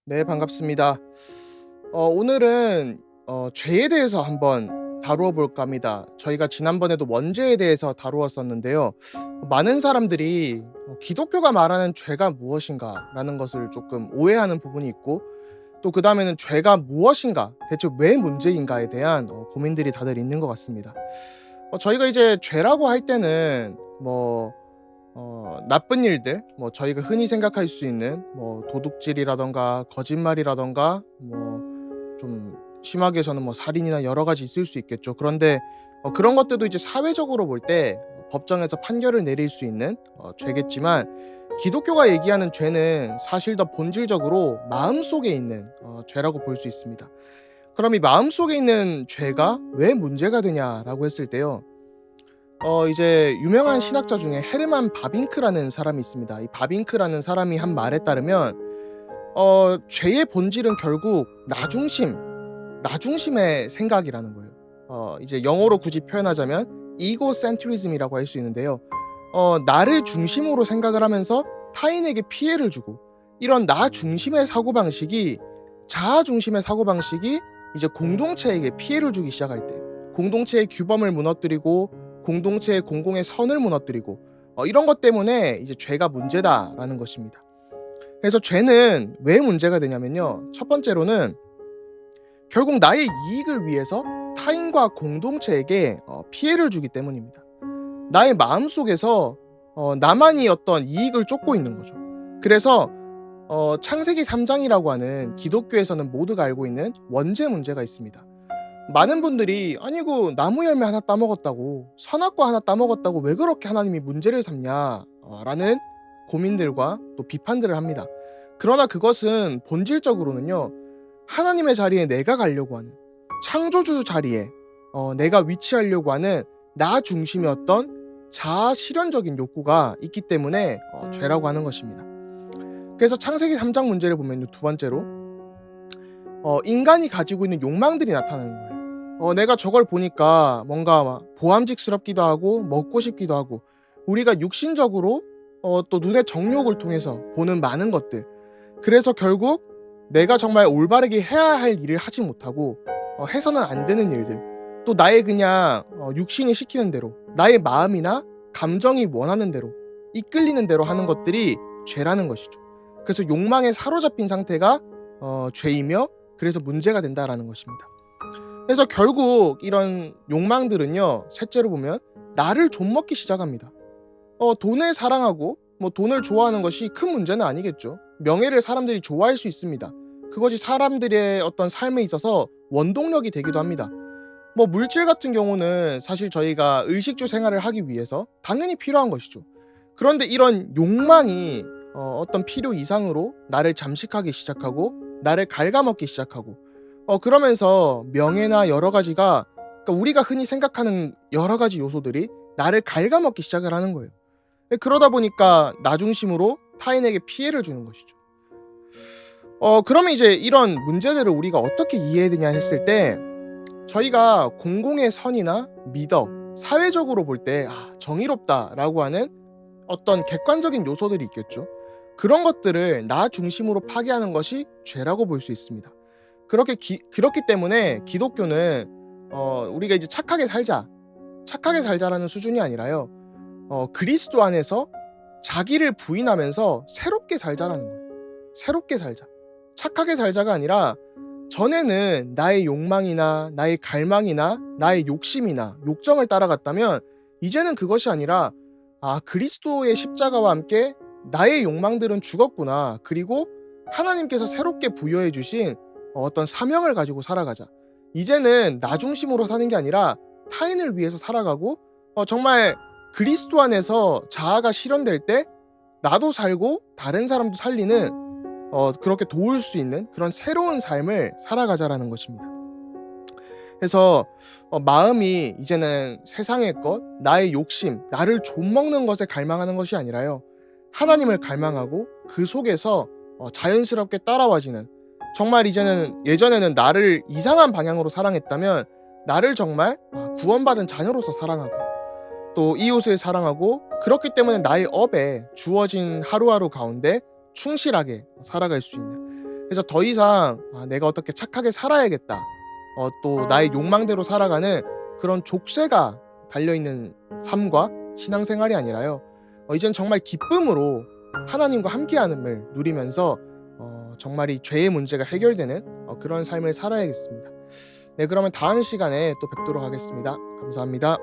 네, 반갑습니다. 오늘은 죄에 대해서 한번 다루어 볼까 합니다. 저희가 지난번에도 원죄에 대해서 다루었었는데요. 많은 사람들이 기독교가 말하는 죄가 무엇인가라는 것을 조금 오해하는 부분이 있고, 또 그다음에는 죄가 무엇인가, 대체 왜 문제인가에 대한 고민들이 다들 있는 것 같습니다. 저희가 이제 죄라고 할 때는 나쁜 일들, 저희가 흔히 생각할 수 있는 도둑질이라든가 거짓말이라든가, 좀 심하게서는 살인이나 여러 가지 있을 수 있겠죠. 그런데 그런 것들도 이제 사회적으로 볼 때 법정에서 판결을 내릴 수 있는 죄겠지만, 기독교가 얘기하는 죄는 사실 더 본질적으로 마음속에 있는 죄라고 볼 수 있습니다. 그럼 이 마음속에 있는 죄가 왜 문제가 되냐라고 했을 때요. 이제 유명한 신학자 중에 헤르만 바빙크라는 사람이 있습니다. 이 바빙크라는 사람이 한 말에 따르면 죄의 본질은 결국 나 중심의 생각이라는 거예요. 이제 영어로 굳이 표현하자면 이고센트리즘이라고 할 수 있는데요. 나를 중심으로 생각을 하면서 타인에게 피해를 주고, 이런 나 중심의 사고방식이, 자아 중심의 사고방식이 이제 공동체에게 피해를 주기 시작할 때, 공동체의 규범을 무너뜨리고 공동체의 공공의 선을 무너뜨리고, 이런 것 때문에 이제 죄가 문제다라는 것입니다. 그래서 죄는 왜 문제가 되냐면요. 첫 번째로는 결국 나의 이익을 위해서 타인과 공동체에게 피해를 주기 때문입니다. 나의 마음속에서 나만이 어떤 이익을 쫓고 있는 거죠. 그래서 창세기 3장이라고 하는 기독교에서는 모두가 알고 있는 원죄 문제가 있습니다. 많은 분들이 아니 그 나무 열매 하나 따먹었다고, 선악과 하나 따먹었다고 왜 그렇게 하나님이 문제를 삼냐 라는 고민들과 또 비판들을 합니다. 그러나 그것은 본질적으로는요, 하나님의 자리에 내가 가려고 하는, 창조주 자리에 내가 위치하려고 하는 나 중심의 어떤 자아 실현적인 욕구가 있기 때문에 죄라고 하는 것입니다. 그래서 창세기 3장 문제를 보면 두 번째로 인간이 가지고 있는 욕망들이 나타나는 거예요. 내가 저걸 보니까 뭔가 막 보암직스럽기도 하고 먹고 싶기도 하고, 우리가 육신적으로 또 눈의 정욕을 통해서 보는 많은 것들, 그래서 결국 내가 정말 올바르게 해야 할 일을 하지 못하고 해서는 안 되는 일들, 또 나의 그냥 육신이 시키는 대로, 나의 마음이나 감정이 원하는 대로, 이끌리는 대로 하는 것들이 죄라는 것이죠. 그래서 욕망에 사로잡힌 상태가 죄이며, 그래서 문제가 된다라는 것입니다. 그래서 결국 이런 욕망들은요, 셋째로 보면 나를 좀먹기 시작합니다. 돈을 사랑하고 돈을 좋아하는 것이 큰 문제는 아니겠죠. 명예를 사람들이 좋아할 수 있습니다. 그것이 사람들의 어떤 삶에 있어서 원동력이 되기도 합니다. 물질 같은 경우는 사실 저희가 의식주 생활을 하기 위해서 당연히 필요한 것이죠. 그런데 이런 욕망이 어떤 필요 이상으로 나를 잠식하기 시작하고, 나를 갉아먹기 시작하고, 그러면서 명예나 여러 가지가, 그러니까 우리가 흔히 생각하는 여러 가지 요소들이 나를 갉아먹기 시작을 하는 거예요. 그러다 보니까 나 중심으로 타인에게 피해를 주는 것이죠. 그러면 이제 이런 문제들을 우리가 어떻게 이해해야 되냐 했을 때, 저희가 공공의 선이나 미덕, 사회적으로 볼 때 정의롭다라고 하는 어떤 객관적인 요소들이 있겠죠. 그런 것들을 나 중심으로 파괴하는 것이 죄라고 볼 수 있습니다. 그렇기 때문에 기독교는 우리가 이제 착하게 살자라는 수준이 아니라요. 그리스도 안에서 자기를 부인하면서 새롭게 살자라는 거예요. 새롭게 살자. 착하게 살자가 아니라, 전에는 나의 욕망이나 나의 갈망이나 나의 욕심이나 욕정을 따라갔다면, 이제는 그것이 아니라 그리스도의 십자가와 함께 나의 욕망들은 죽었구나. 그리고 하나님께서 새롭게 부여해 주신 어떤 사명을 가지고 살아가자. 이제는 나 중심으로 사는 게 아니라 타인을 위해서 살아가고, 정말 그리스도 안에서 자아가 실현될 때 나도 살고 다른 사람도 살리는, 그렇게 도울 수 있는 그런 새로운 삶을 살아가자라는 것입니다. 그래서 마음이 이제는 세상의 것, 나의 욕심, 나를 좀먹는 것에 갈망하는 것이 아니라요, 하나님을 갈망하고 그 속에서 자연스럽게 따라와지는, 정말 이제는, 예전에는 나를 이상한 방향으로 사랑했다면 나를 정말 구원받은 자녀로서 사랑하고, 또 이웃을 사랑하고, 그렇기 때문에 나의 업에 주어진 하루하루 가운데 충실하게 살아갈 수 있는, 그래서 더 이상 '내가 어떻게 착하게 살아야겠다.' 또 나의 욕망대로 살아가는 그런 족쇄가 달려있는 삶과 신앙생활이 아니라요. 이젠 정말 기쁨으로 하나님과 함께하는을 누리면서 정말 이 죄의 문제가 해결되는 그런 삶을 살아야겠습니다. 네, 그러면 다음 시간에 또 뵙도록 하겠습니다. 감사합니다.